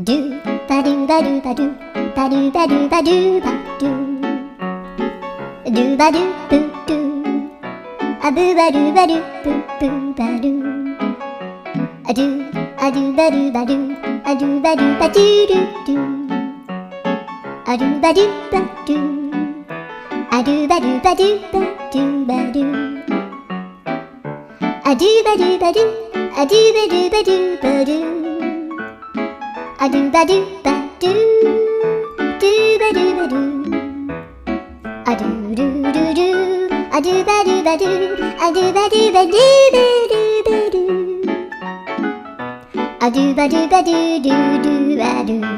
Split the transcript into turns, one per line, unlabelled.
do ba do ba do ba do ba do ba do ba do ba do ba do boo do a boo ba do ba do boo boo ba do a do ba do ba do a do ba do ba do do do a do ba do ba do a do ba do ba do ba do ba do a do ba do ba do a do ba do ba do ba do a do ba do ba do do ba do ba do a do do do do a do ba do ba do a do ba do ba do ba do ba do a do ba do ba do do do ba do